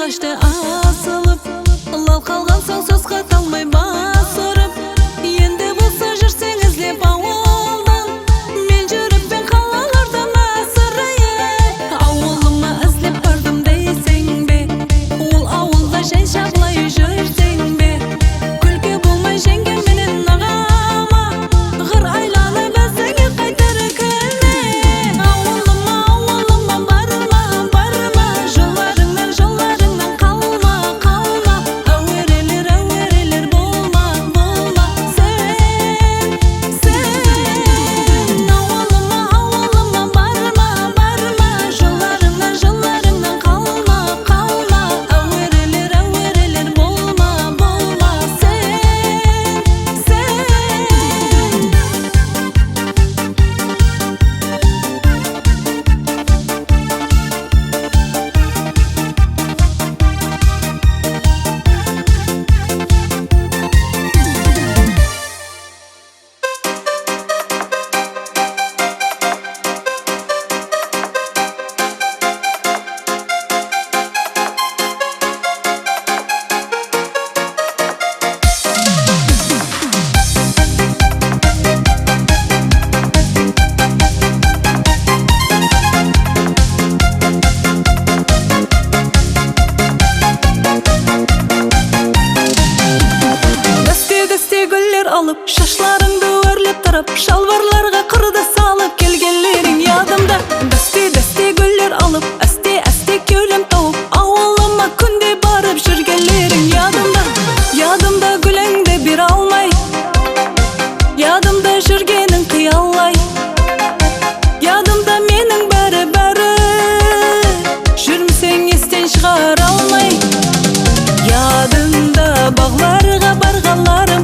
ағашты асылып, лал қалған соң сөз қаталмай бас ұрып, енді болса жүрсең іздеп ауылдан, мен жүріппен қалалардан асырайып. Ауылыма іздеп бардым дейсің бе, ол ауылда жай шақлай жүрсең бе, күлкі болмай жеңгем менен ағама, ғыр айланы бәзіңе қайтар күлме. Ауылыма барма, барма, жолдарыңнан қалма, қалма. Әуерелер болма, болма, сен. Ауылыма барма, барма, жолдарыңнан қалма, қалма. Әуерелер болма, болма, сен. Дәсте гүллер алып, шашларыңды өрлеп тұрып, шалбарларға қырды салып келгенлерің ядымда. Дәсте гүллер алып, әсте кеулем тауып, ауылыма күнде барып жүргенлерің ядымда. Ядымда гүліңді бір алмай, ядымда жүргенің қиялай, ядымда менің бәрі, жүрмісең естен шығар алмай. Ядымда бағларға барғанларым,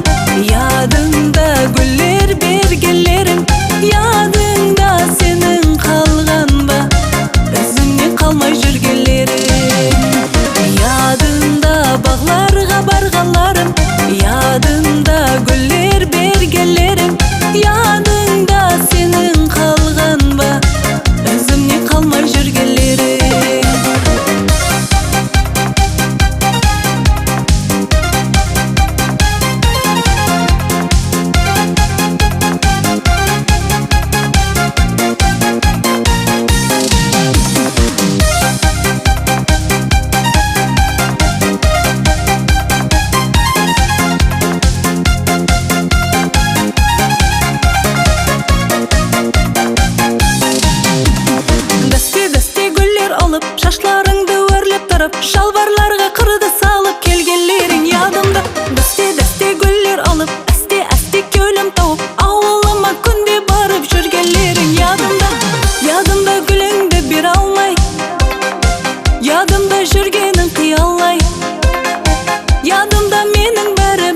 ядымда гүллер бергенлерім, ядымда сенің қалған ба, өзіңнен қалмай жүргенлерім. Ядымда бағларға барғанларым, ядымда гүллер бергенлерім, ядымда сенің қалған ба, өзіңнен қалмай жүргенлерім. Дәсте гүллер алып, шашларыңды өрлеп тұрып, шалбарларға қырды салып келгенлерің ядымда. Дәсте гүллер алып, әсте кеулем тауып, ауылыма күнде барып жүргенлерің ядымда. Ядымда гүліңді бір алмай, ядымда жүргенің қиялай, ядымда менің бәрі,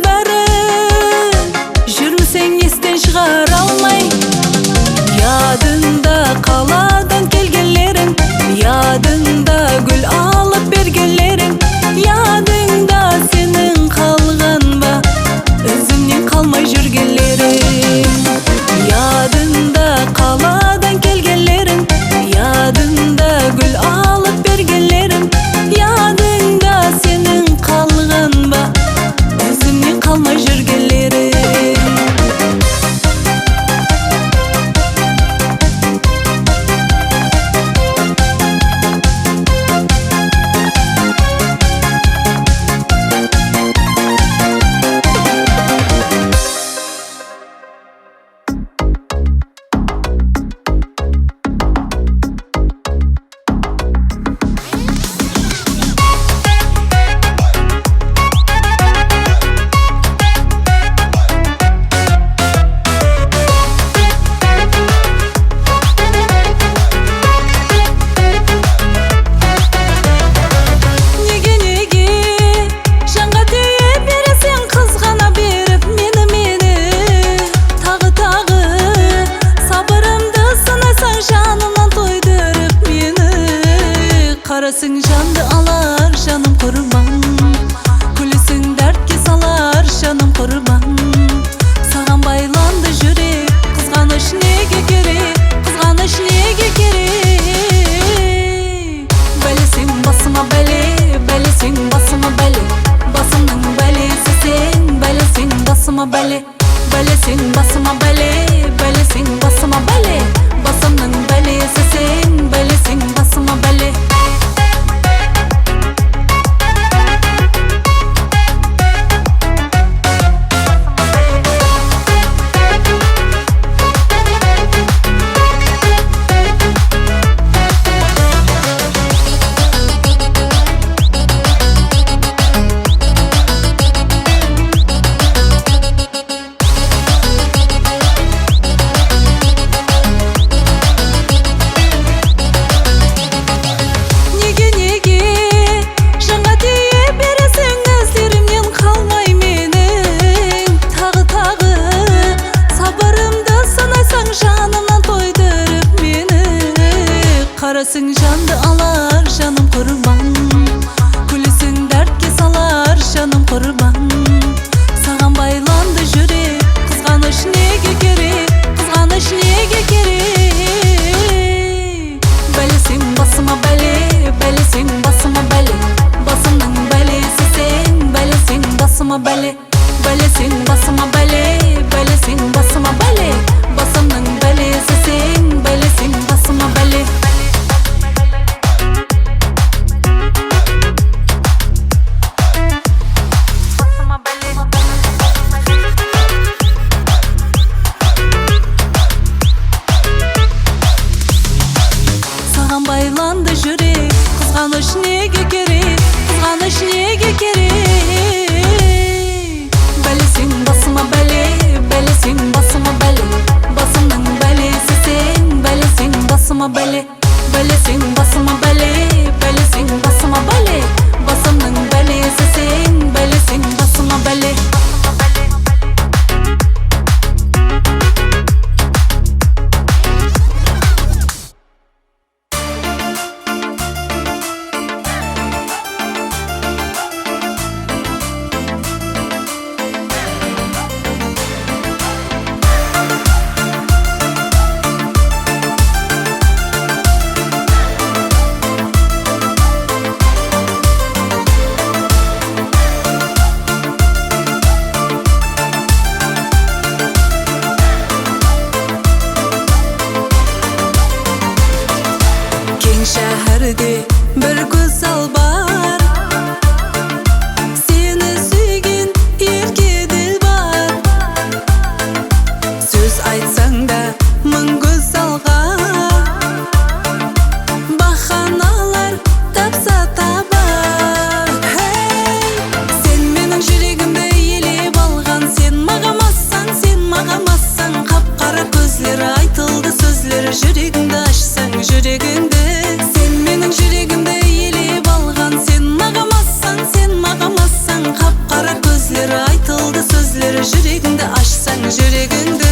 жүрмісең естен шығар алмай. Ядымда қаладан келгенлерің, ядымда гүл алып бергенлерің, ядымда сенің қалған ба, өзіңнен қалмай жүргенлерің. Ядымда қаладан келгенлерің, ядымда гүл алып бергенлерің, ядымда сенің қалған ба, өзіңнен қалмай жүргенлерің. Қарасың жанды алар жаным құрбан, күлесің дәртке салар жаным құрбан. Саған байланды жүрек, қызғаныш неге керек, қызғаныш неге керек. Бәлесің басыма бәле, бәлесің Belesin basıma bele, belesin basıma bele. Basımның bəlesi sen, belesin basıma bele. Karasın candı alar canım kurban, Gülüsün dertke salar canım kurban. Sağan baylandı jürek, kızganış nege gerek, kızganış nege gerek. Belesin basıma bele, belesin basıma bele. Basımның bəlesi sen, belesin basıma bele. Belesin basıma bele, belesin basıma bele. Basımның bəlesi sen, belesin basıma bele. Baylandı jürek, kızganış nege gerek, kızganış nege gerek. Belesin basıma bele, belesin basıma bele. Basımның bəlesi sen, belesin basıma bele. Belesin basıma bele, belesin basıma bele. Basımның bəlesi sen, belesin basıma bele. Şəhərdə bir güzel bar, seni süygün erke dil var. Söz aytsaң da мың güzelға, bahаналар тапса табар. Hey, sen менің жүрегімді елеп алған, sen мағамасаң, sen мағамасаң. Қап-қара көзлері айтылды сөзлері, жүрегіңді ашсаң, жүрегіңді. Жүрегімді елеп алған, sen мағамасаң, sen мағамасаң. Қап-қара көзлері айтылды сөзлері, жүрегіңді ашсаң, жүрегіңді.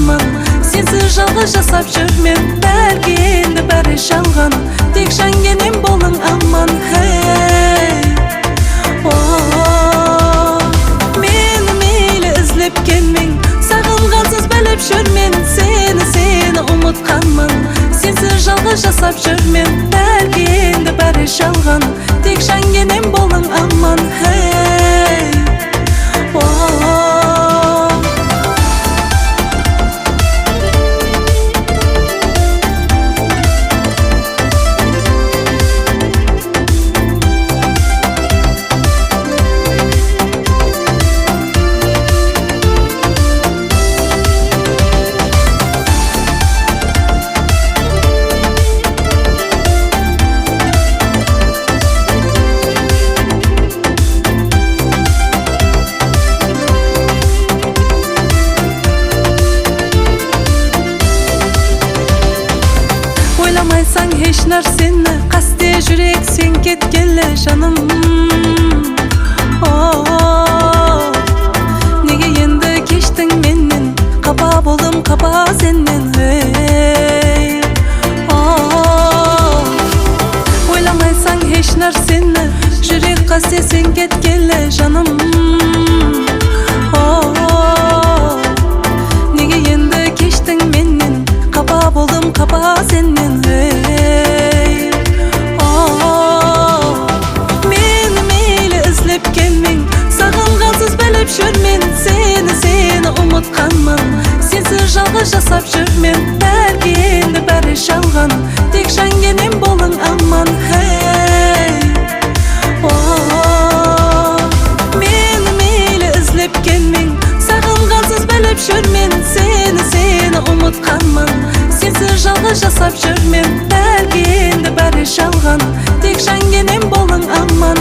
unutkanman. Sensiz жалғыз жасап жүрмен, бәлки енді бәрі жалған. Тек жангенем болың аман. Мені мейлі ізлеп келмең, сағынғансыз біліп жүрмен. Сені ұмытқанмын. Sensiz жалғыз жасап жүрмен, бәлки енді бәрі жалған. Тек жангенем болың аман. Ойламайсаң еш нәрсені, қасте жүрек сен кеткелі жаным. Неге енді кештің менен, қапа болдым қапа сенен. Ойламайсаң еш нәрсені, жүрек қасте сен кеткелі жаным. Неге енді кештің менен, қапа болдым қапа сенен. Мені мейлі ізлеп келмең, сағынғансыз біліп жүрмен. Сені ұмытқанмын. Сенсіз жалғыз жасап жүрмен, бәлки енді бәрі жалған. Тек жангенем болың аман. Мені мейлі ізлеп келмең, сағынғансыз біліп жүрмен. Сені ұмытқанмын. Сенсіз жалғыз жасап жүрмен, бәлки енді бәрі жалған. Тек жангенем болың аман.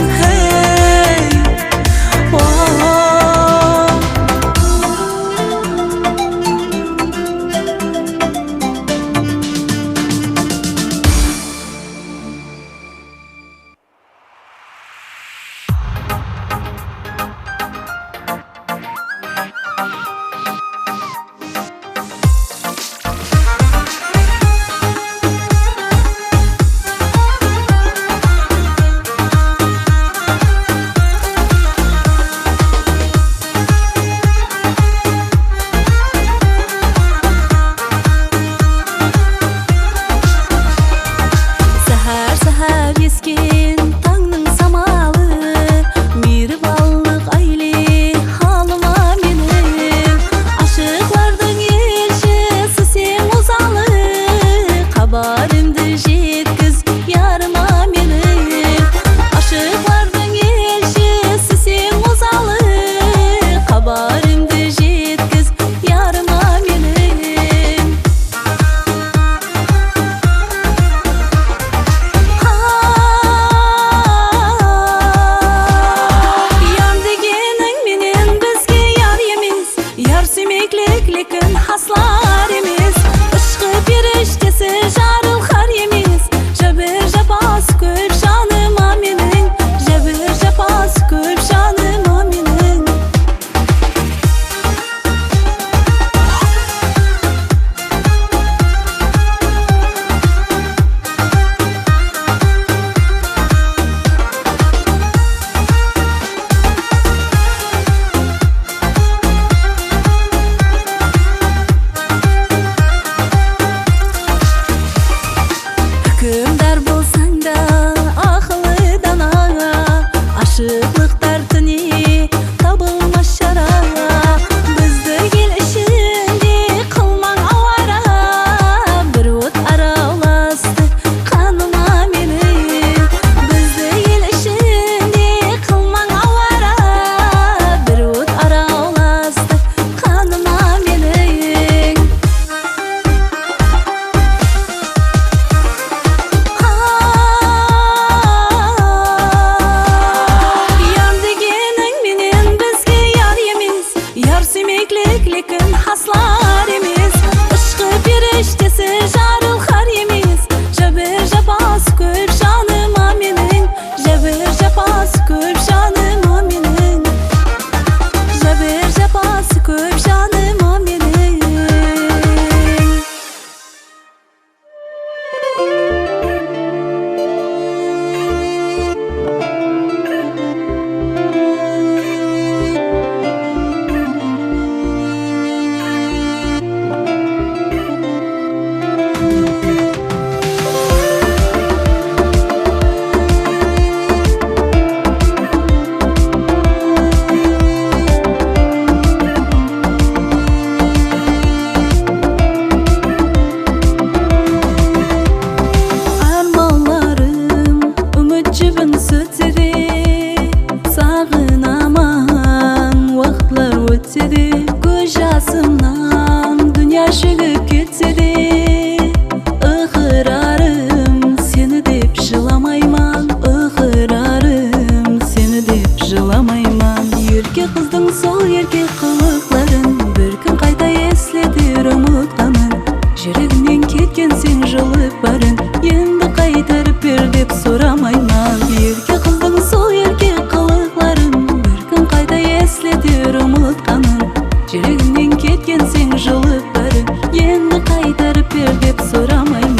Jabir japası köp canıma menin. жасымнан dünya шөгіп кетсе де, ықырарым сені деп жыламайман, ықырарым сені деп жыламайман. Ерке қыздың сол ерке қылықларын бір күн қайта еслетер ұмытқанын, жүрегімнен кеткен сен жылып барын енді қайтарып бер деп сұрамайман. Ерке қыздың сол ерке қылықларын бір күн қайта еслетер ұмытқанын, жүрегімнен кеткен сен жылып барын енді қайтарып бер деп сұрамайман.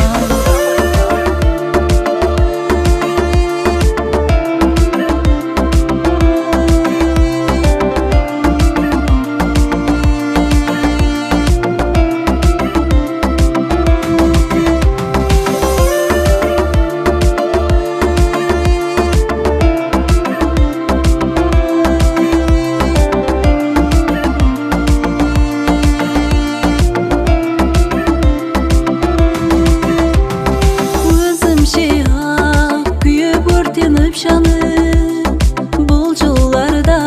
Бұл жолларда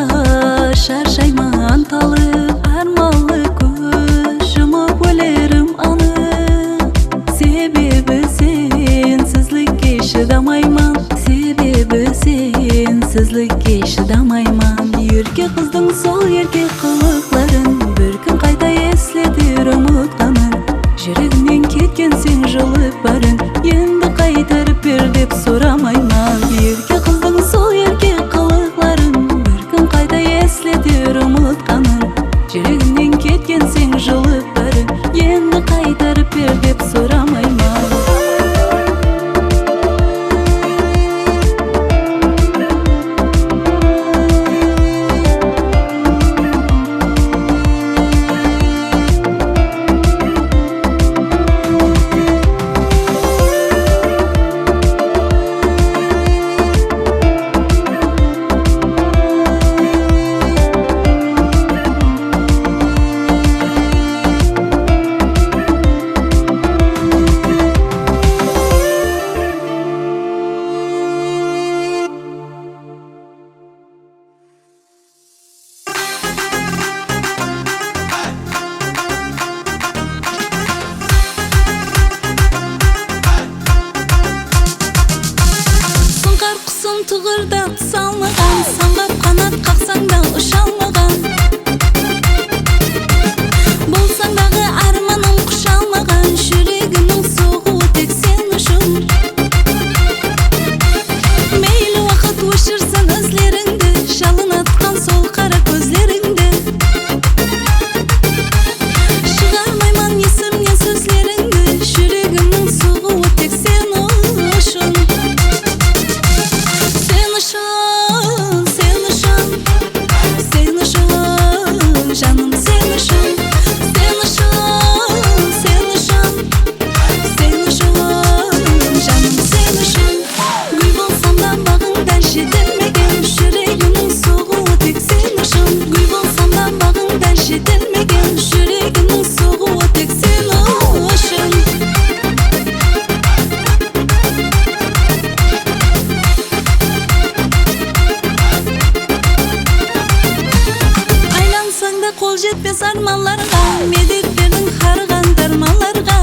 шаршайман талып, армалы көз жұмып өлерім анық. Себебі сенсізлікке шыдамайман, себебі сенсізлікке шыдамайман. Ерке қыздың сол ерке қылықларын бір күн қайта еслетер ұмытқанын, жүрегімнен кеткен сен жылып барын енді қайтарып бер деп сұрамайман. Ерке қыздың сол ерке қылықларын бір күн қайта еслетер ұмытқанын, жүрегімнен кеткен сен жылып барын енді қайтарып бер деп сұрамайман. Тұғырда салмаған, самғап қанат қақсаң да ұша алмаған, болсаң дағы арманым құша алмаған, жүрегімнің соғуы тек сен үшін. Мейлі уақыт өшірсін ізлеріңді, жалын атқан сол қара көзлеріңді, шығармайман есімнен сөздеріңді, жүрегімнің соғуы тек сен үшін. Жаным сен үшін, сен үшін, сен үшін, сен үшін, жаным сен үшін. Гүл болсам да бағыңда жетілмеген, жүрегімнің соғуы тек сен үшін. Гүл болсам да бағыңда жетілмеген, жүрегімнің соғуы тек сен үшін. Қол жетпес арманларға, медет бердің қарған дармаларға,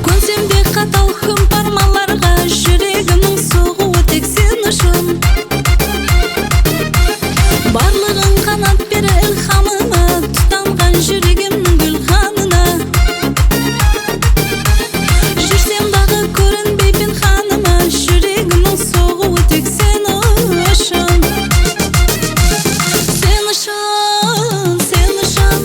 көнсем де қатал хүм пармаларға, жүрегімнің соғуы тек сен үшін. Барлығын қанат бері ілхамыма, тұтанған жүрегімнің гүлханына, жүрсем дағы көрінбей пенханыма, жүрегімнің соғуы тек сен үшін. Sen ışın,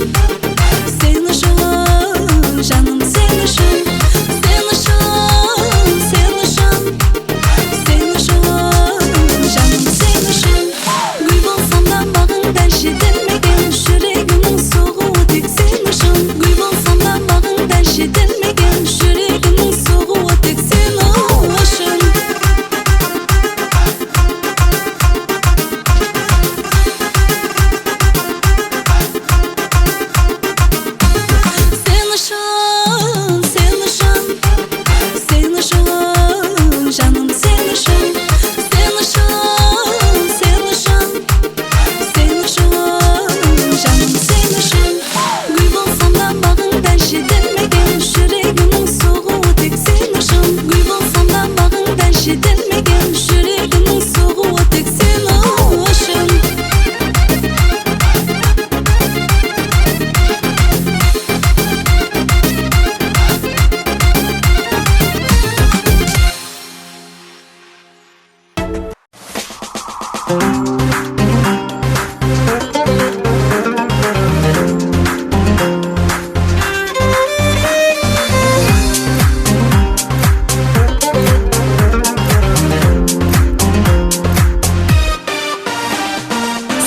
Eşitilmegen yüreğimin soğuğu tek sen aşım.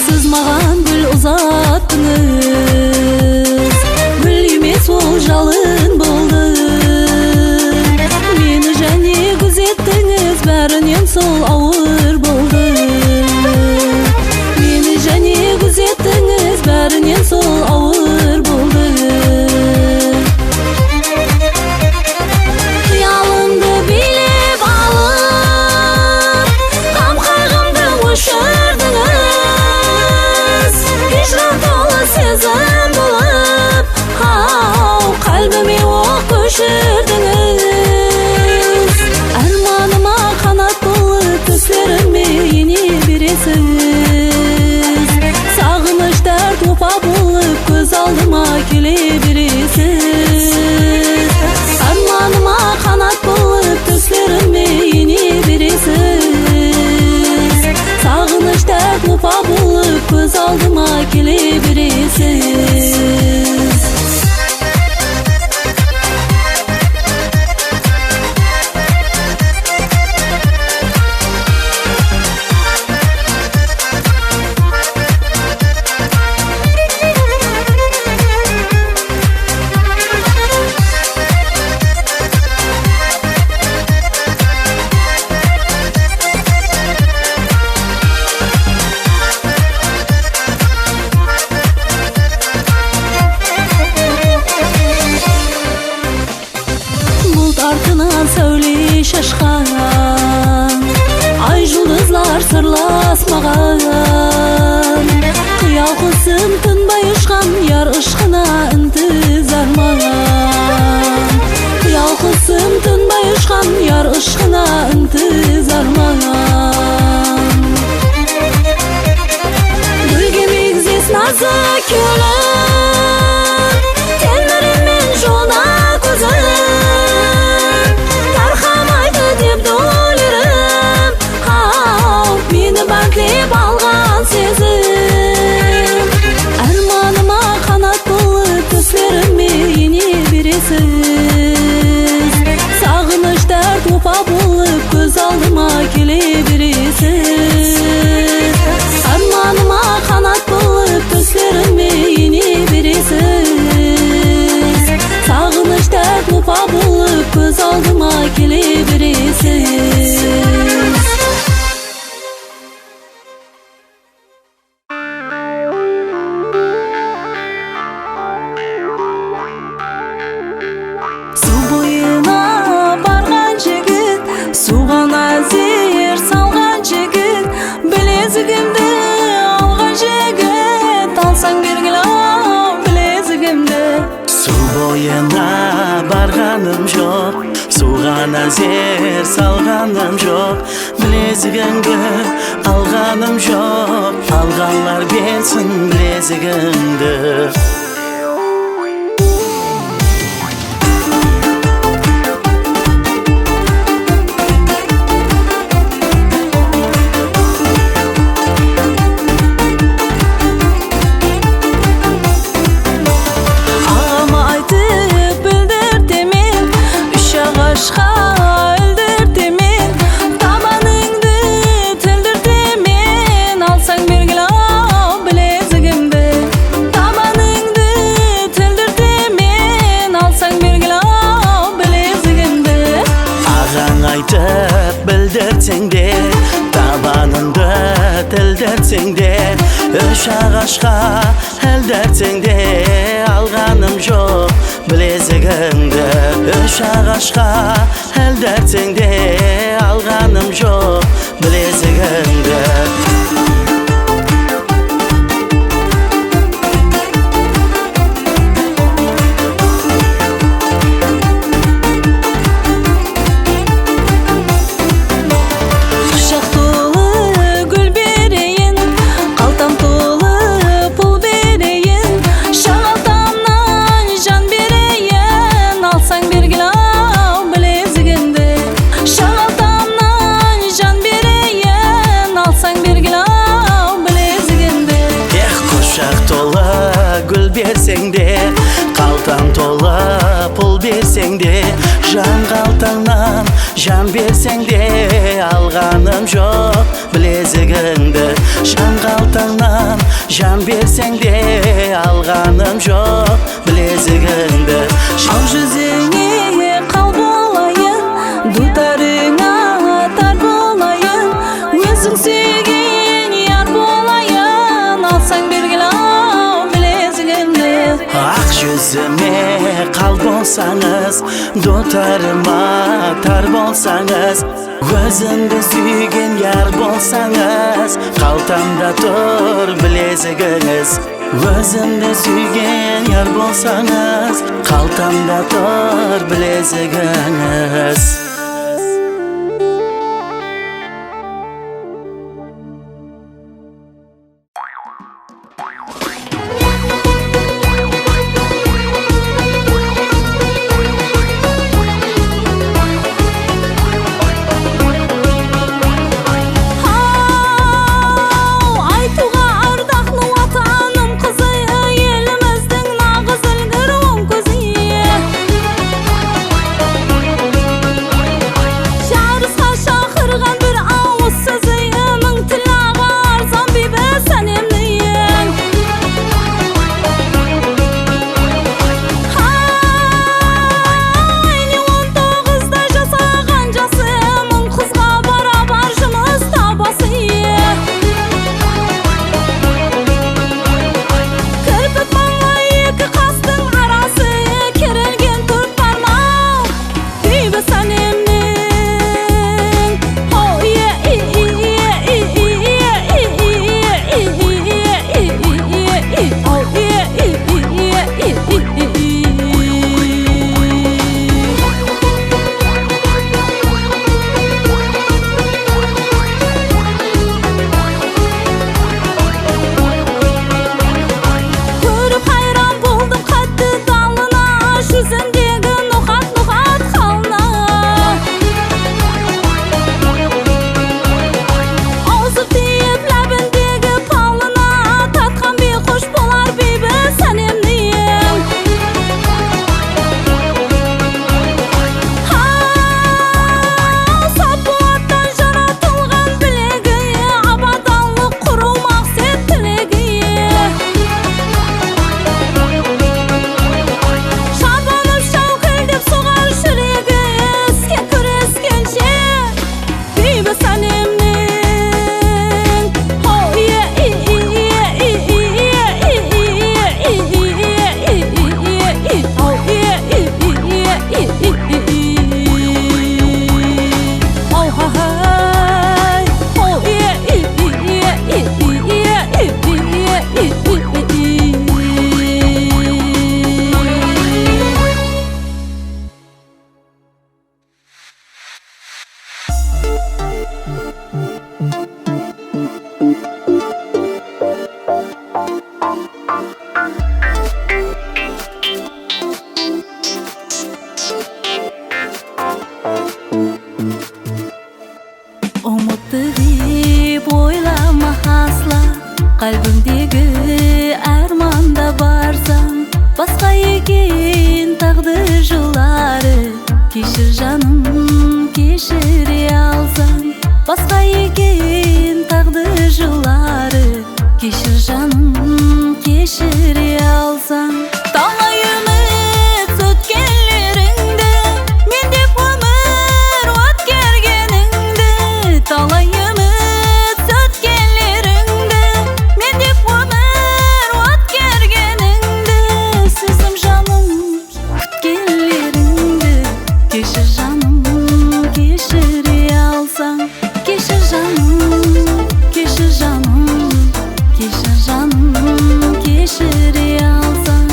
Siz mağan gül uzattınız, gül емес ol жалын болды. Meni және күзеттіңіз, бәрінен сол ауыр болды. Meni және күзеттіңіз, бәрінен сол ауыр болды. Қиялымды билеп алып, қам-қайғымды өшірдіңіз. Hicran dolu сезім болып, қалбіме оқ көшірдіңіз. Арманыма қанат болып, төслеріме ене бересіз. Сағыныш дәрт опа болып, көз алдыма келе бересіз. Арманыма қанат болып, төслеріме ене бересіз. Сағыныш дәрт опа болып, көз алдыма келе бересіз. Артынан сәуле шашқан, ай жұлдызлар сырласмаған. Қиял құсым тынбай ұшқан, яр ұшқына інтізар маған. Қиял құсым тынбай ұшқан, яр ұшқына інтізар маған. Гүлге мегзес назы көлін, телмірімен жона көзін. Бантлеп алған сезім, арманыма қанат болып, төслеріме ене бересіз. Сағыныш дәрт опа болып, көз алдыма келе бересіз. Арманыма қанат болып, төслеріме ене бересіз. Сағыныш дәрт опа болып, көз алдыма келе бересіз. Суған әзер салған жігіт, білезігімді алған жігіт, алсаң бергілі білезігімді. Су бойына барғаным жоқ, суған әзер салғаным жоқ, білезігіңді алғаным жоқ, алғанлар берсін білезігіңді. Bildirtsең де, табаныңды тілдіртсең де, үш ағашқа әлдіртсең де, алғаным жоқ білезігіңді. Үш ағашқа әлдіртсең де, алғаным жоқ білезігіңді. Kucak tola gül berseng de, kaltan tola pul berseng de, jan kaltandan jan berseng de, alganım yok bilezigingdi. Jan kaltandan jan berseng de, alganım yok bilezigingdi. Al yüzüne kal bolayın, dutarına tar bolayın, özün suygen yar bolayın, alsan bergil al bilezigimdi. Ak yüzüme kal bolsanız, dutarıma tar bolsanız, gözümde suygen yar bolsanız, kaltamda tur bileziginiz. Gözümde suygen yar bolsanız, kaltamda tur bileziginiz. Kalbimdeki armanda varsan, başka ekin takdir yolları. Keşir canım, keşir alsan, başka ekin takdir yolları. Keşir canım, keşir alsan. Talay ümit sötkenlerinde, mendek ömür ötkergeninde. Talay ümit sötkenlerinde, mendek ömür ötkergeninde. Sızım canım ötkenlerinde, keşir canım, keşir alsan. Keşir canım, keşir canım, keşir canım, keşir alsan.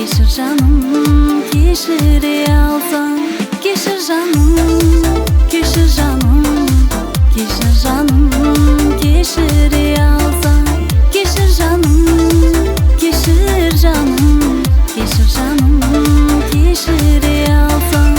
Keşir canım, keşire alsan. Keşir canım, keşir canım, keşir canım, keşire alsan. Keşir canım, keşir canım, keşir canım, keşire alsan.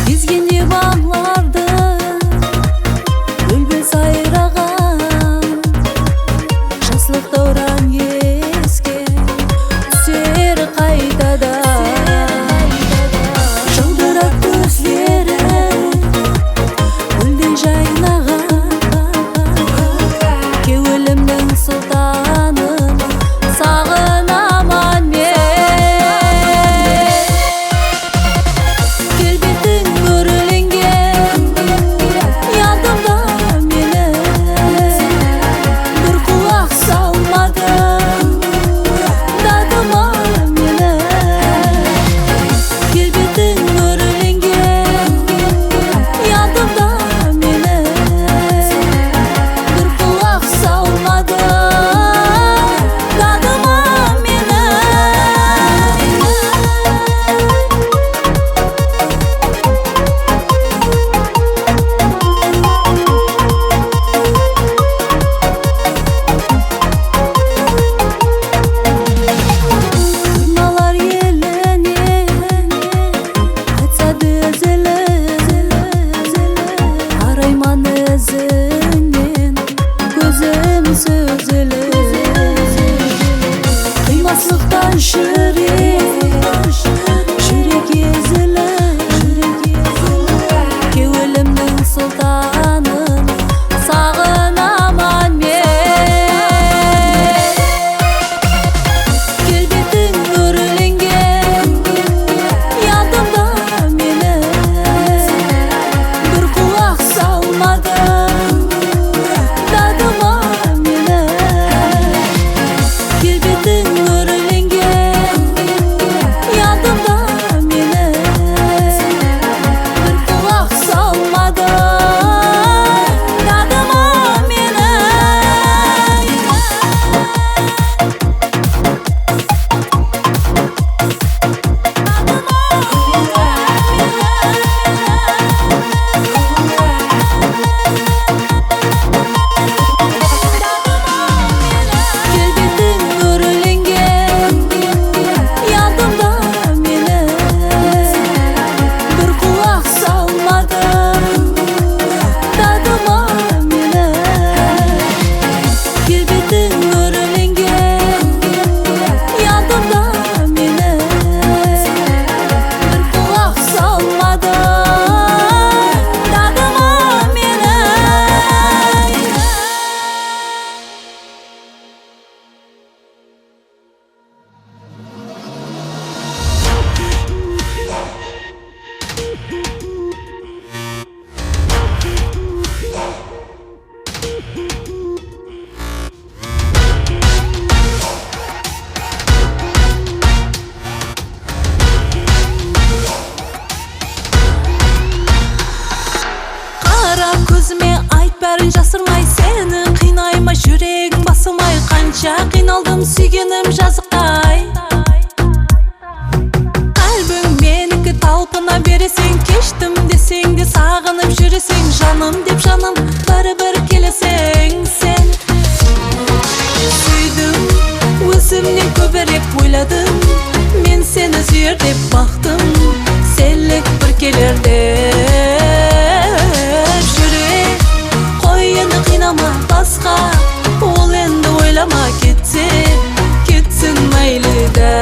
Dizginli bağlarda bülbül sayrağan, şanslık davran esken düşer qaytada. Жылдырап көзлері гүлдей жайнаған, кеуілімнің сұлтанын сағынаман мен. Келбетің өрленген ядымда мені, бір құлақ салмадың дадыма мені. Келбетің өрленген ядымда мені, бір құлақ салмадың дадыма мені. Kırmalar yelenir, kaçsa düzülür. Arayman özünden, gözüm süzülür. Kıymaslıktan yürek ezilir. Kevlimning sultanın sağınaman men. Kelbeting örlengen yadımda meni, bir quloq salmading dadıma meni. Kelbeting örlengen yadımda meni, bir quloq salmading dadıma meni. Kelbeting örlengen yadımda meni, bir quloq salmading dadıma meni. Kelbeting örlengen yadımda meni, bir quloq salmading dadıma meni. Qara көзіме айт бәрін жасырмай, сені қинайма, жүрегің басылмай. Қанша қиналдым сүйгенім жазықтай. Қалбің менікі талпына бересің, кештім десең де сағынып жүресің. Жаным деп жаным бәрібір келесің сен. Сүйдім, өзімнен көбірек ойладым, мен сені сүйер деп бақтым. Сенлік бір келер деп жүрек қойыны қинама, басқа ол енді ойлама. Кетсе кетсін мейлі да.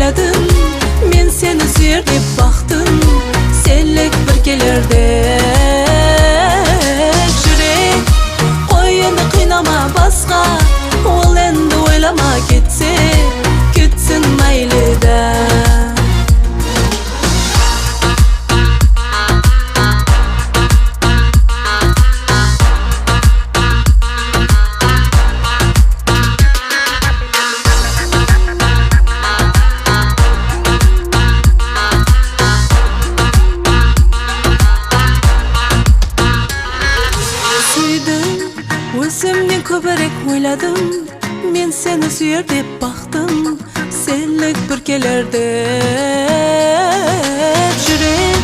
oyladım, men seni süyer dep baktım. Senlik bir kelerde yürek, koy endi kıynama basqa, ol endi oylama ketse, ketsin mayli da. Özümden köpürek oyladım, men seni süyer dep baktım. Senlik bir kelerde yürek,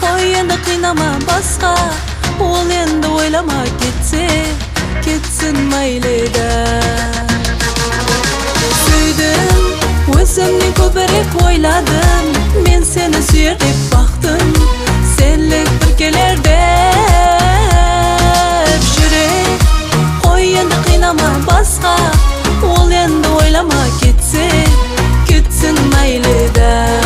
koy endi kıynama basqa, ol endi oylama ketse, ketsin mayli da. Süydüm, özümden köpürek oyladım, men seni süyer dep baktım. Senlik bir kelerde yürek, koy endi kıynama basqa, ol endi oylama ketse, ketsin mayli da.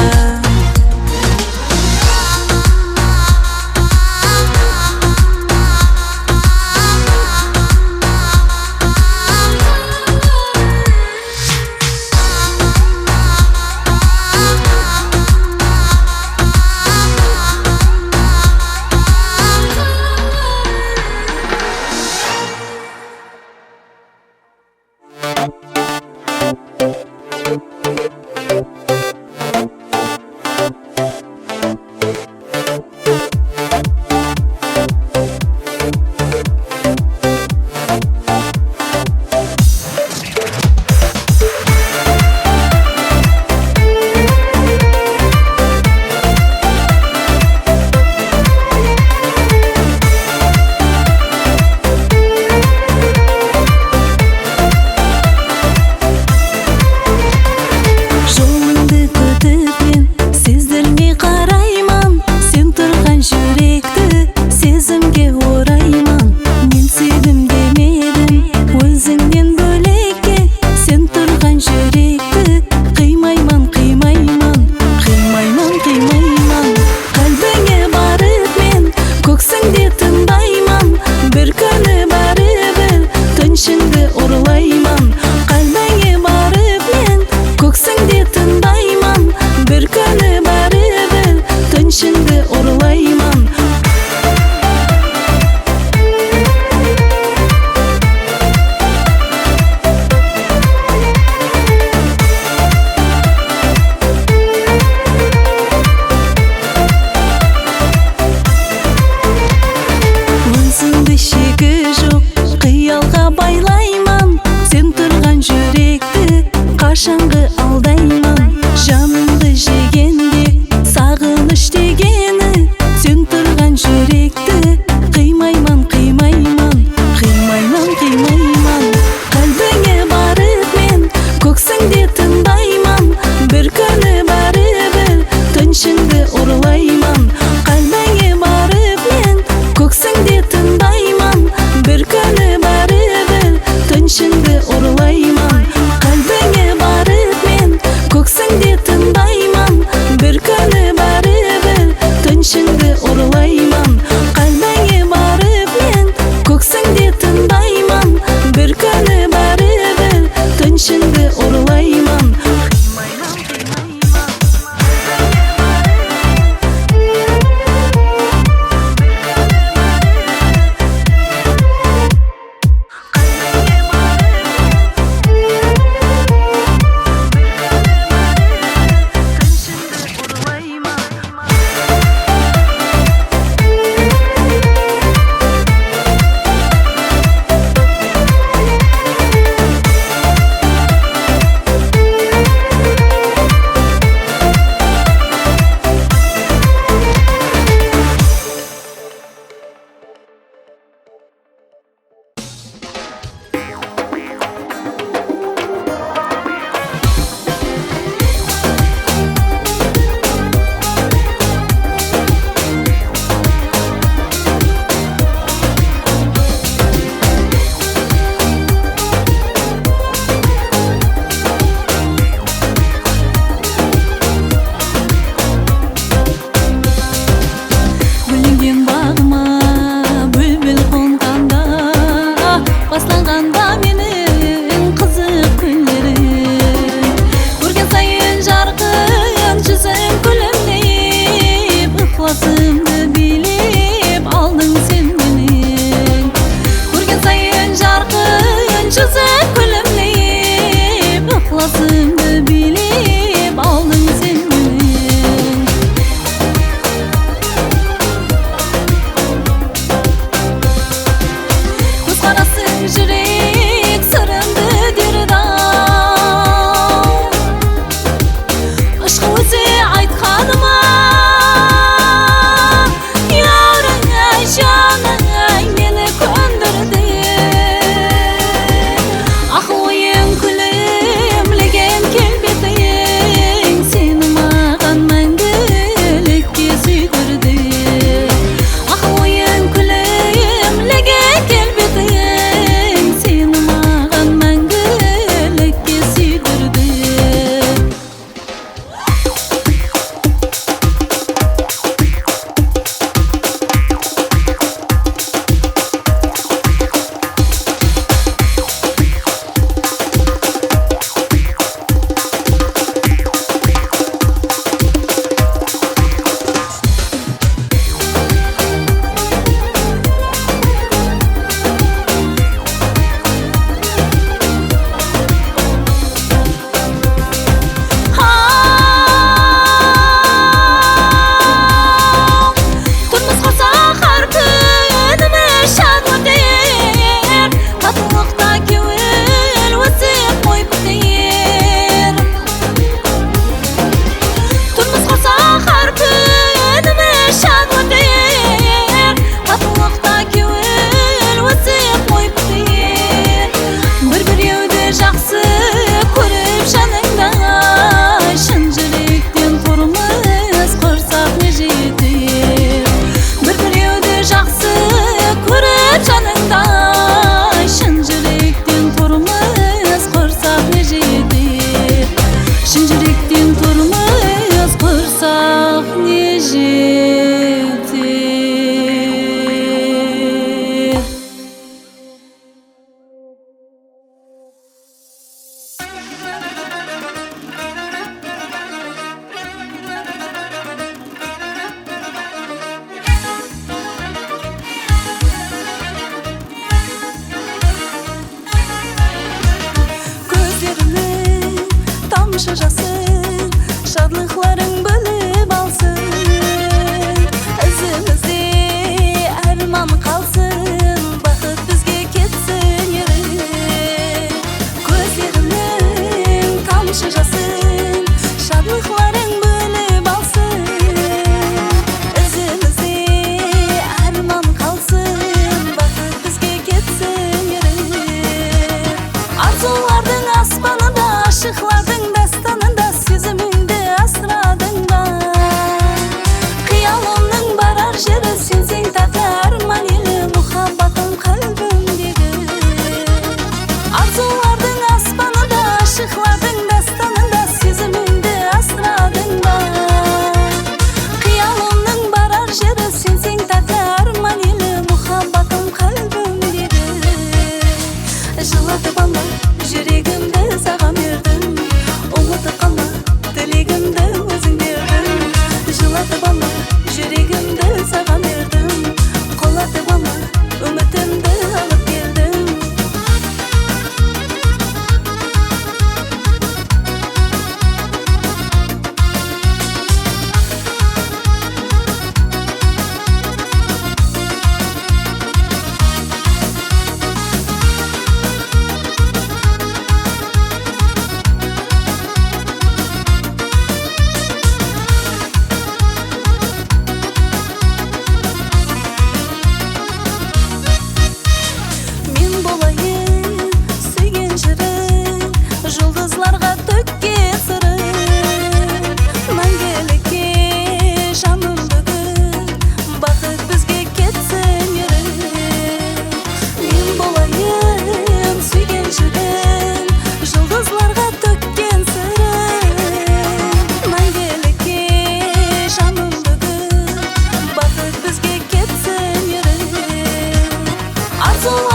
Қашанғы алдайман, жанымды жегенде, сағыныш дегені, сен тұрған жүректі қимайман, қимайман, қимайман, қимайман. Қалбіңе барып мен, көксіңде тыңдайман, бір күні барып түншіңді ұрлайман. Қалбіңе барып мен, көксіңде тыңдайман, бір күні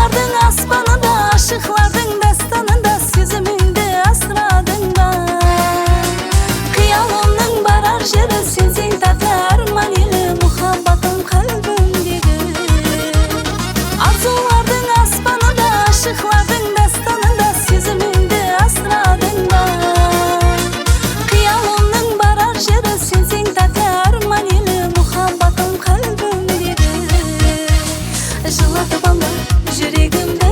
Arzulardın asmanında, aşıklardın destanında sözümünde asradın da. Kıyalımның barar jeri sensin tatlı arman ili muhabbatım kalbimdeki. Arzulardın asmanında, aşıklardın destanında sözümünde asradın da. Kıyalımның barar jeri sensin tatlı arman ili muhabbatım kalbimdeki. Жылатып алма жүрегімді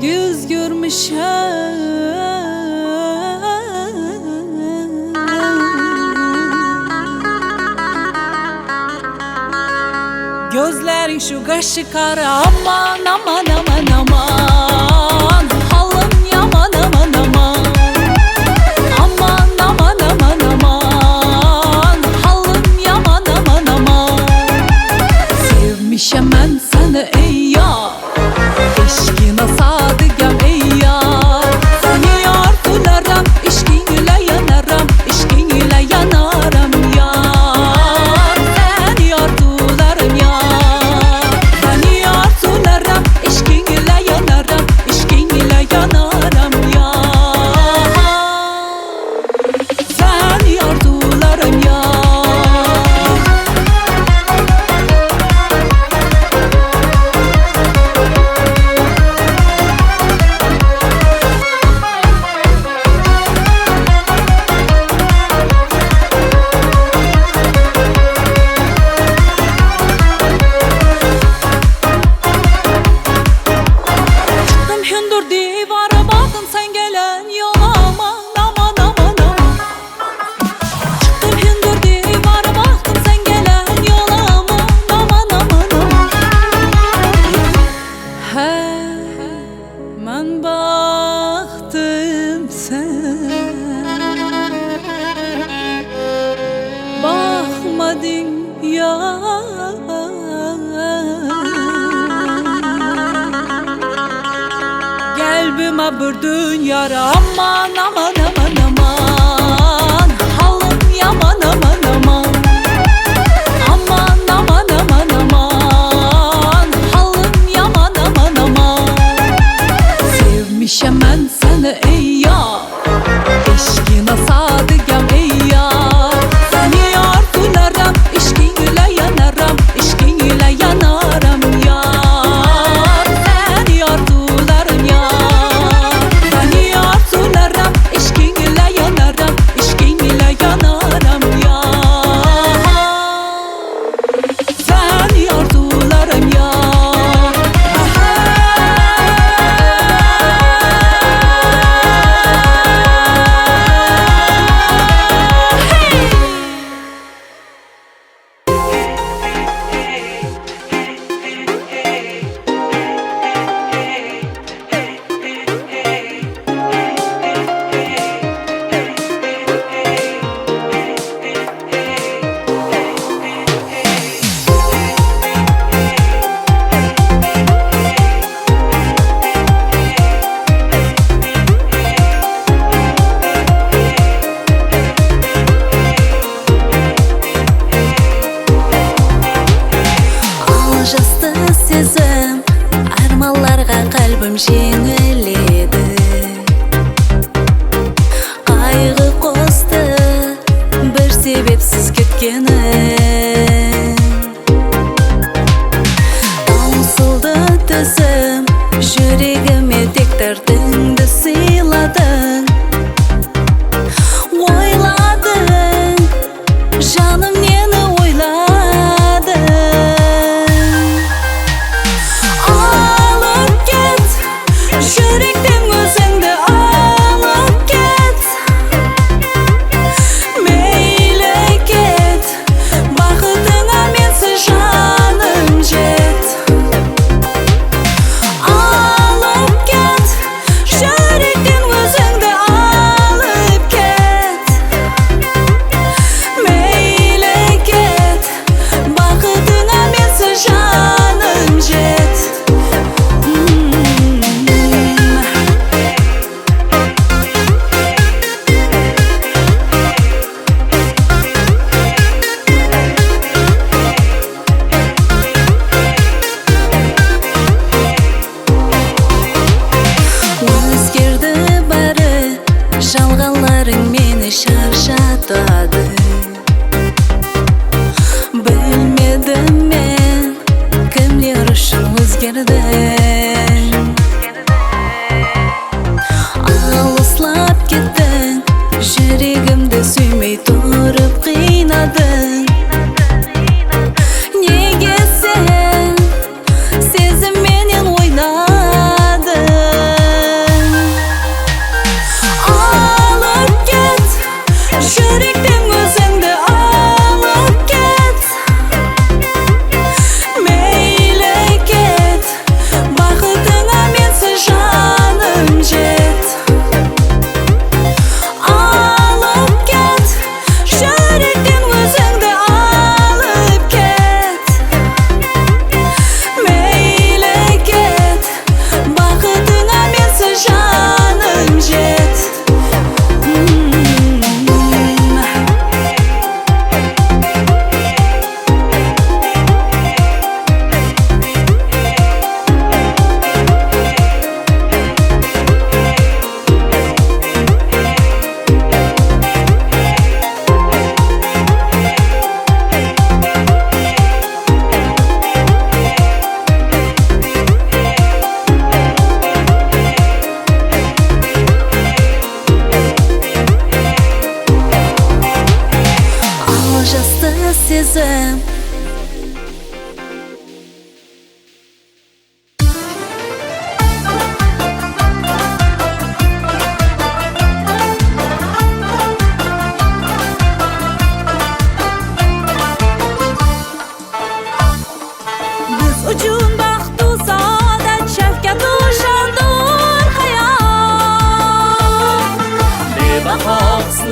göz görmüşem. Gözlerin şu kaşı kara, aman aman aman aman. Halım yaman aman aman. Aman aman aman aman. Halım yaman aman aman. Sevmişem ben seni ey yar, eşkine sadıgam ey yar. Seni arzularım, eşkinle yanarım, eşkinle yanarım yar. Seni arzularım yar, seni arzularım, eşkinle yanarım, eşkinle yanarım yar. Seni arzularım yar. Hündür divara baktın sen gelen yola, aman aman aman aman. Çıktım hündür divara baktın sen gelen yola, aman aman aman aman. Hemen baktım sen bakmadın ya. Kalbime vurdun yara, aman aman aman aman. Halım yaman aman aman. Aman aman aman aman. Halım yaman aman aman. Sevmişem ben seni ey yar, eşkine sadıgam ey yar. Seni arzularım, eşkinle yanarım, eşkinle yanarım yar. Seni arzularım yar, seni arzularım, eşkinle yanarım, eşkinle yanarım yar. Seni arzularım yar.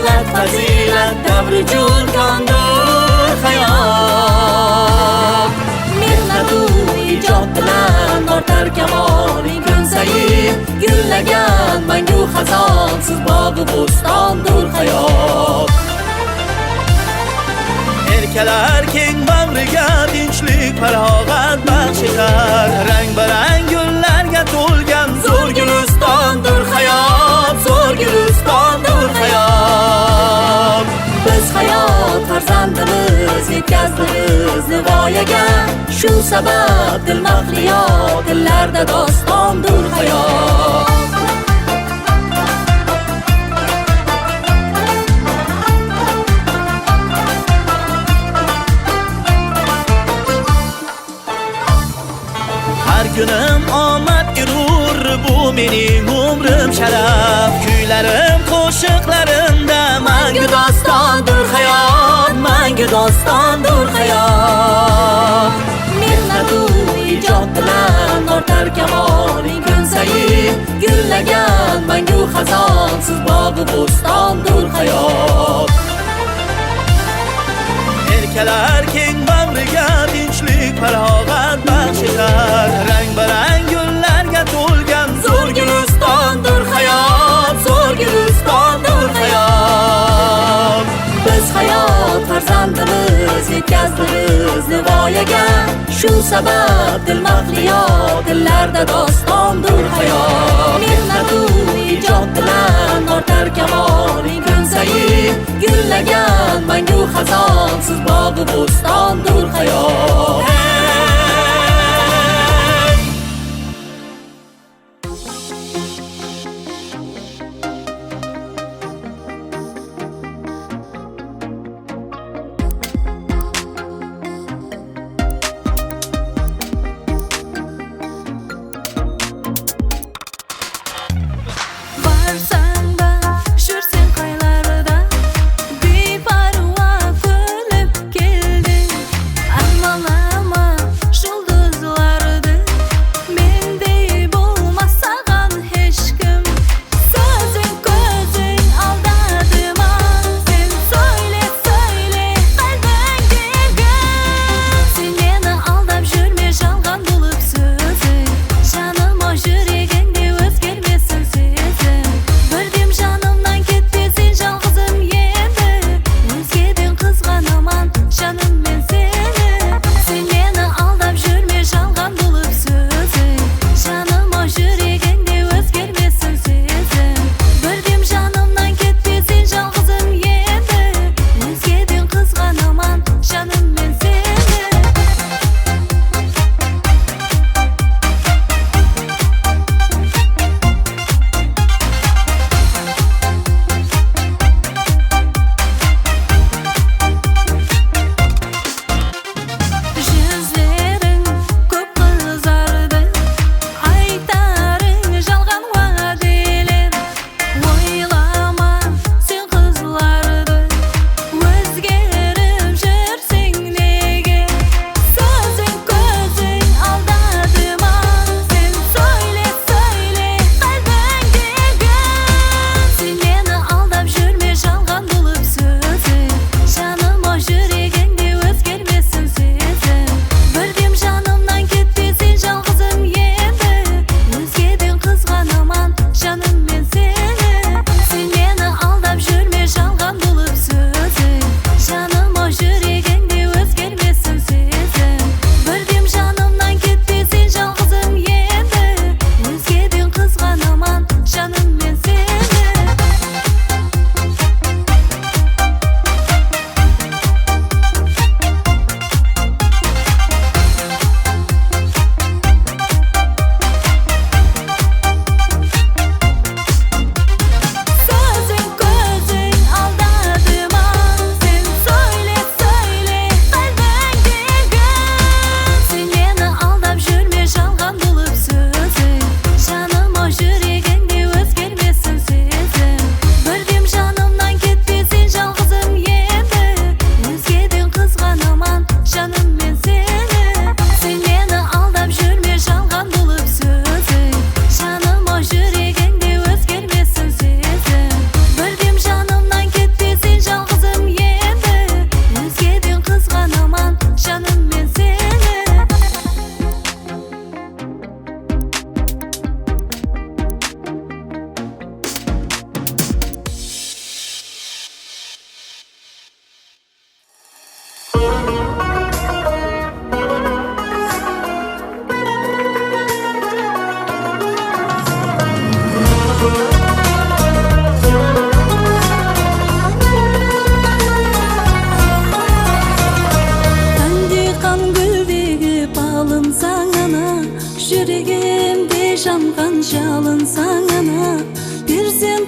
illat fazilat davri julkondir hayot. Mehnatu ijod bilan ortar kamoling kun sayin, gullagan mangu xazonsiz bog'i bo'stondir hayot. Erkalar keng bag'riga tinchlik farog'at baxsh etar, rang-barang gullarga to'lgan zo'r gulistondir hayot, zo'r gulistondir hayot. Biz hayot farzandimiz yetkazdirmiz nivoyaga, shu sabab dil mahliyo dillarda dostondir hayot. Har kunim omad irur, bu mening umrim sharaf. Kuylarim, qo'shiqlarimda mangu dostondir hayot, mangu dostondir hayot. Mehnatu ijod bilan ortar kamoling kun sayin, gullagan mangu xazonsiz bog'i bo'stondir hayot. Erkalar keng bag'riga tinchlik farog'at baxsh etar, rang-barang gullarga to'lgan zo'r gulistondir hayot, zo'r gulistondir hayot. Biz hayot farzandimiz yetkazdirmiz nivoyaga, shu sabab dil mahliyo dillarda dostondir hayot. Mehnatu ijod bilan ortar kamoling kun sayin, gullagan mangu xazonsiz bog'i bo'stondir hayot. Varsang da жүрсең қайларда, бейпаруа күліп келдің. Армалама жұлдызларды, мендей болмас саған ешкім. Сөзің көзің алдады ма, сен сөйле сөйле қалбіңдегі. Сен мені алдап жүрме жалған болып сөзің, жаным о жүрегіңде өзгермесін сезім.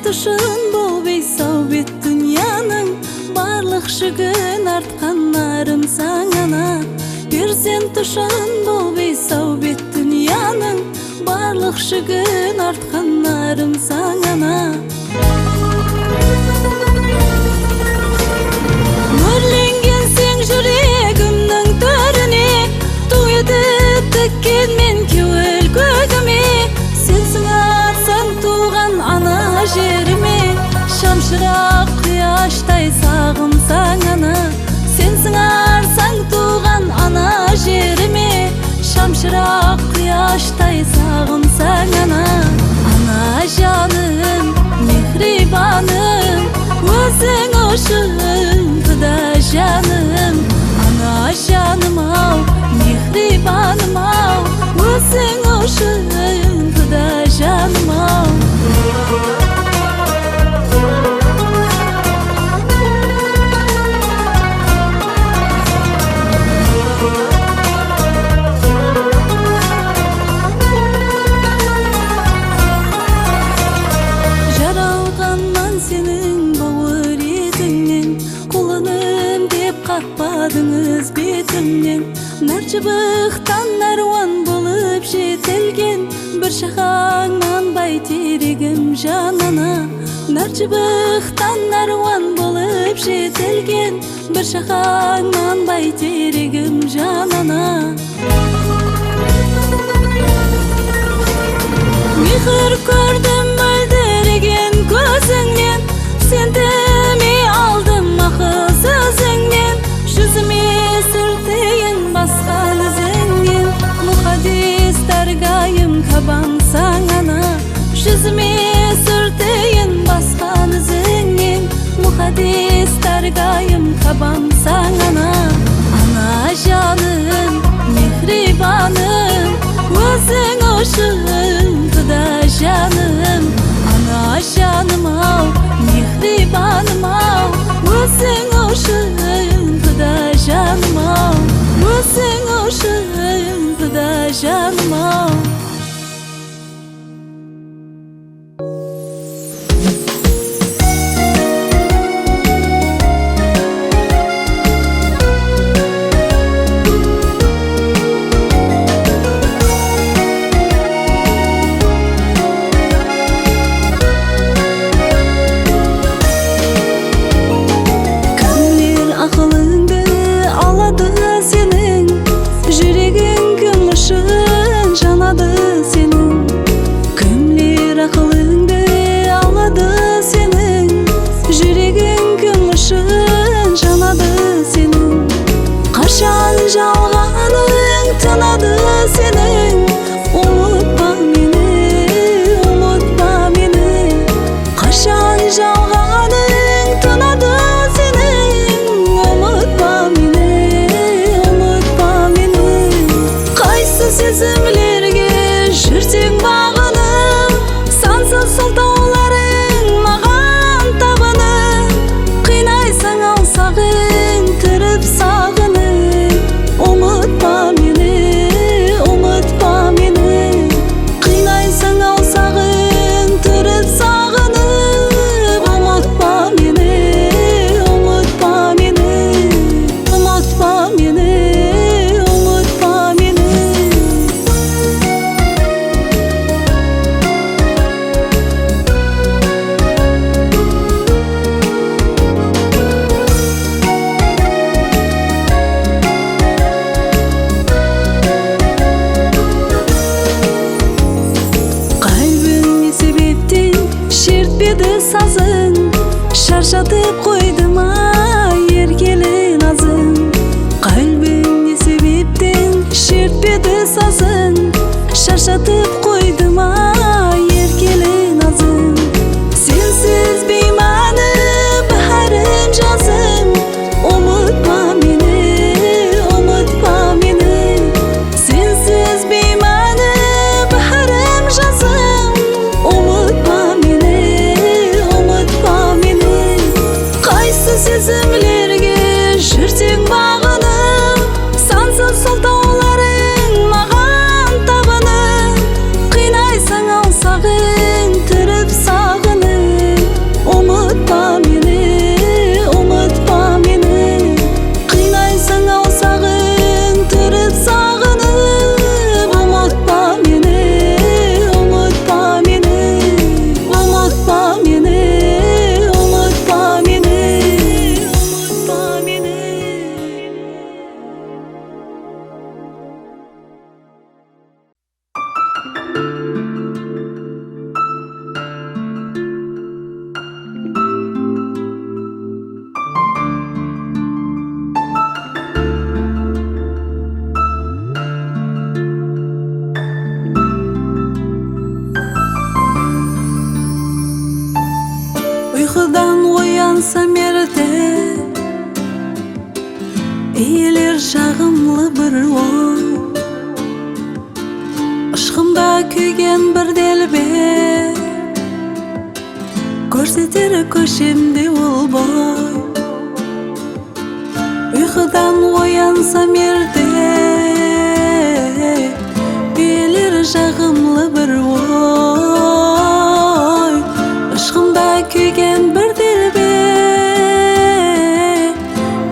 tuşun bol beysau bit dünyanın barlıq şügün artqanlarım sağana. Bir sen tuşun bol beysau bit dünyanın barlıq şügün artqanlarım sağana. Nurlengen sen yüreğimnin törüne, tuydu tükken men köl gözüme. Sensin atsan tuğan ana jerime, şamşırak kıyaştay sağım sağana. Sensin atsan tuğan ana jerime, şamşırak kıyaştay sağım sağana. Ana canım, mehribanım, özün oşun fıda canım. Ana canım al, mehribanım al, özün oşun fıda canım al. Qatpadınız betimden, narçıbıqtan narvan bolup jetelgen. Bir şaxanman baytirigim janana, narçıbıqtan narvan bolup jetelgen. Bir şaxanman baytirigim janana. Mihir gördüm öldürgen gözünden, sentimi aldım ahı sözünden. Yüzüme sürteyin baskan izingen, muhadis dergayım kaban sağana. Yüzüme sürteyin baskan izingen, muhadis dergayım kaban sağana. Ana canım, mehribanım, özün oşun fıda canım. Ana canım al, mehribanım al, özün oşun fıda canım al, özün oşun fıda canım al. Жалğanın tınadı senin, unutma beni, unutma beni. Kaşan жалğanın tınadı senin, unutma beni, unutma beni. Kaysı sezimlerge жүрсең bağını, sansız сылтауларың маған табыны. Қинайсаң алсағың тіріп сағыны, unutma beni, unutma beni. Kıynaysın alsağın tırıp sağınıp, unutma beni, unutma beni. Unutma beni, unutma beni. Sazın şarşatıp koydum ay erkeli nazın. Kalbim ne sebepten şirtmedi sazın, şarşatıp koydum ay erkeli nazın. Sensiz beymani baharım жазым, unutma beni, unutma beni. Sensiz beymani baharım жазым, unutma beni, unutma beni. bir oy. Aşkımda kuygen bir delbet, көрсетер көшемде ол бой. Uykudan oyansam yerde gelir жағымлы bir oy. Aşkımda kuygen bir delbet,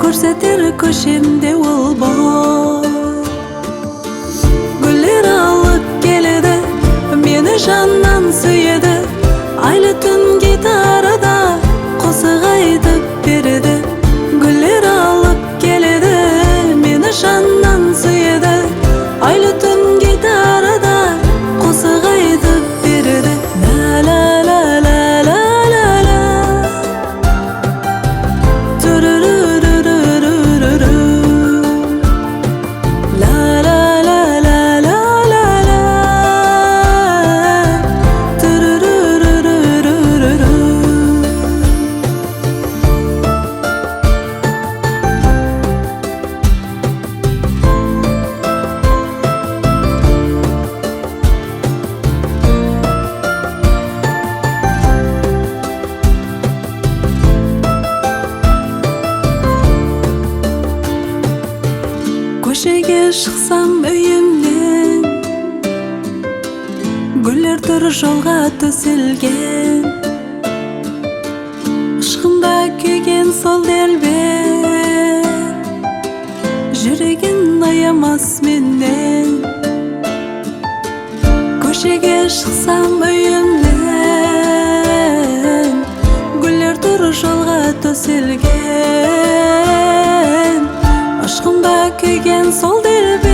көрсетер көшемде ол бой. Güller alıp geledi, meni жаннан сүйеді. Айлы түн гитарада қосық айтып береді. Güller alıp geledi, meni жаннан сүйеді. Айлы түн гитарада қосық айтып береді. La la la la la la, туруруруруруруру. La la la la la la la, turururururururu. Көшеге шықсам үйімнен, гүлдер тұр жолға төселген. Ышқымда күйген сол делбет, жүрегін аямас менен. Көшеге шықсам үйімнен, гүлдер тұр жолға төселген. Aşkımda kuygen sol delbet,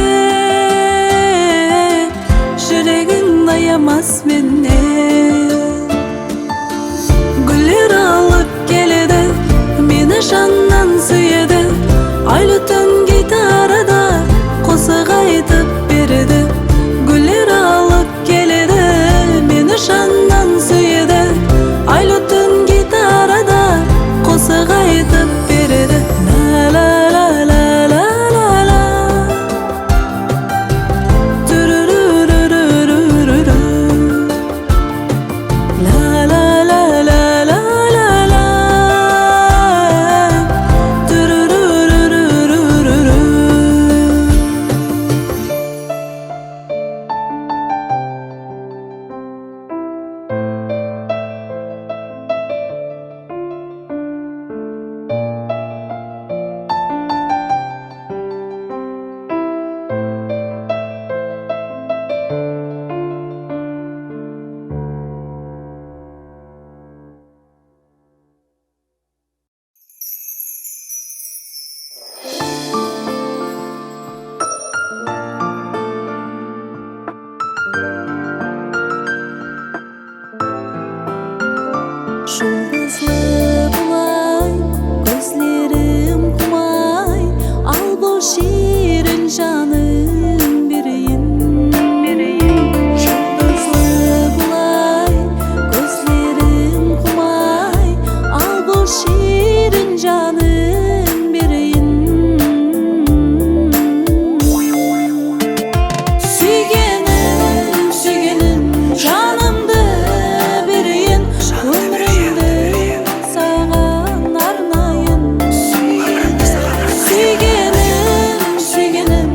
жүрегін аямас менен. Güller alıp geledi, meni жаннан сүйеді. Айлы түн гитарада қосық айтып береді. Güller alıp geledi, meni жаннан сүйеді. Айлы түн гитарада қосық айтып береді. La la la la la la, turururururururu. La la la la la la la, turururururururu. Жұлдызлы бұлай, көзлерім құмай, ал бұл шерін жаным берейін. Жұлдызлы бұлай, көзлерім құмай, ал бұл шерін жаным берейін. Сүйгенім, сүйгенім, жанымды берейін. Өмірімді саған арнайын. Сүйгенім, сүйгенім,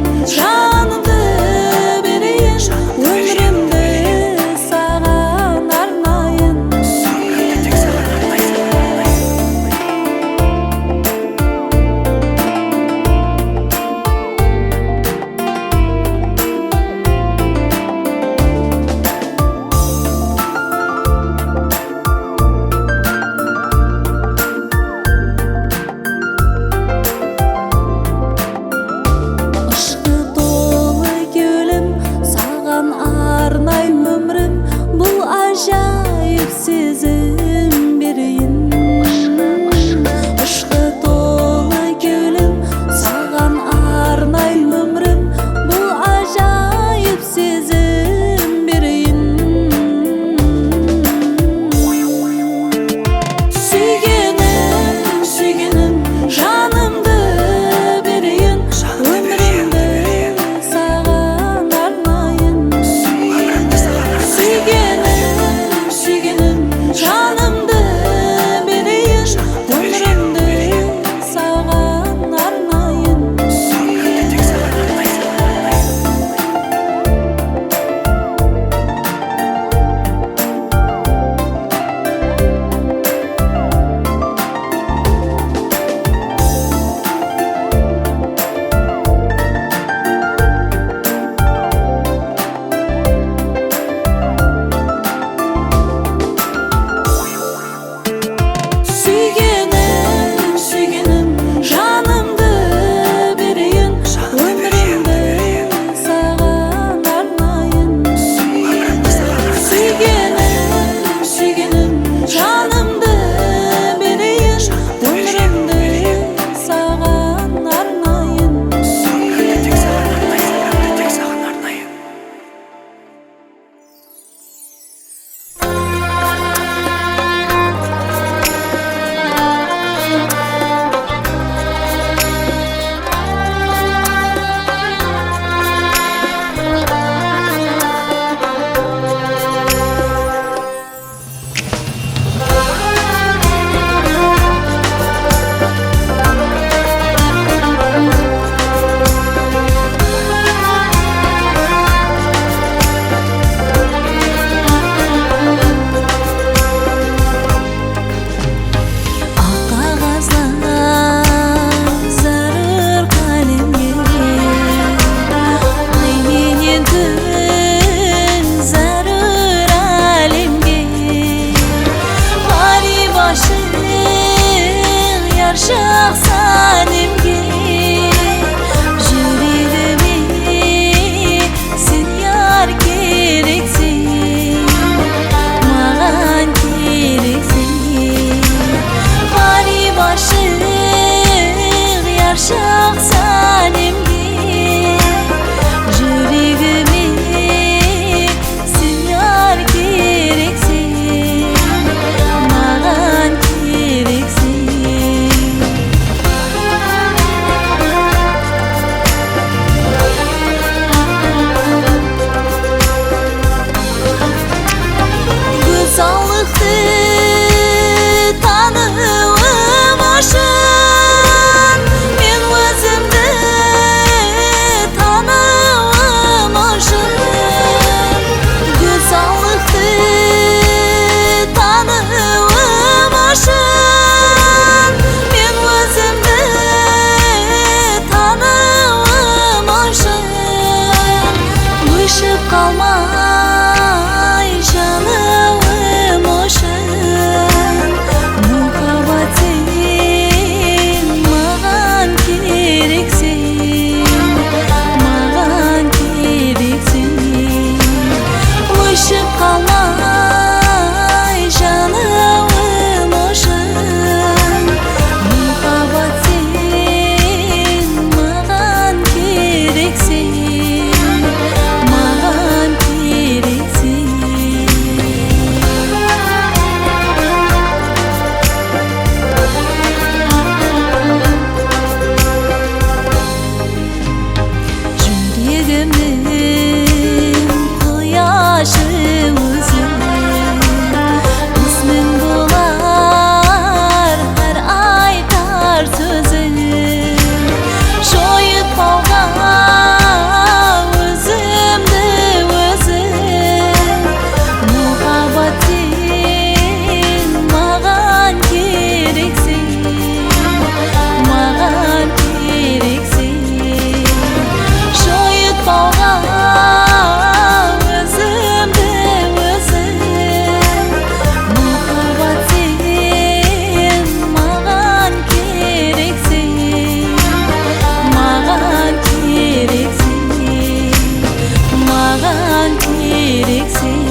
mağan keriksiz.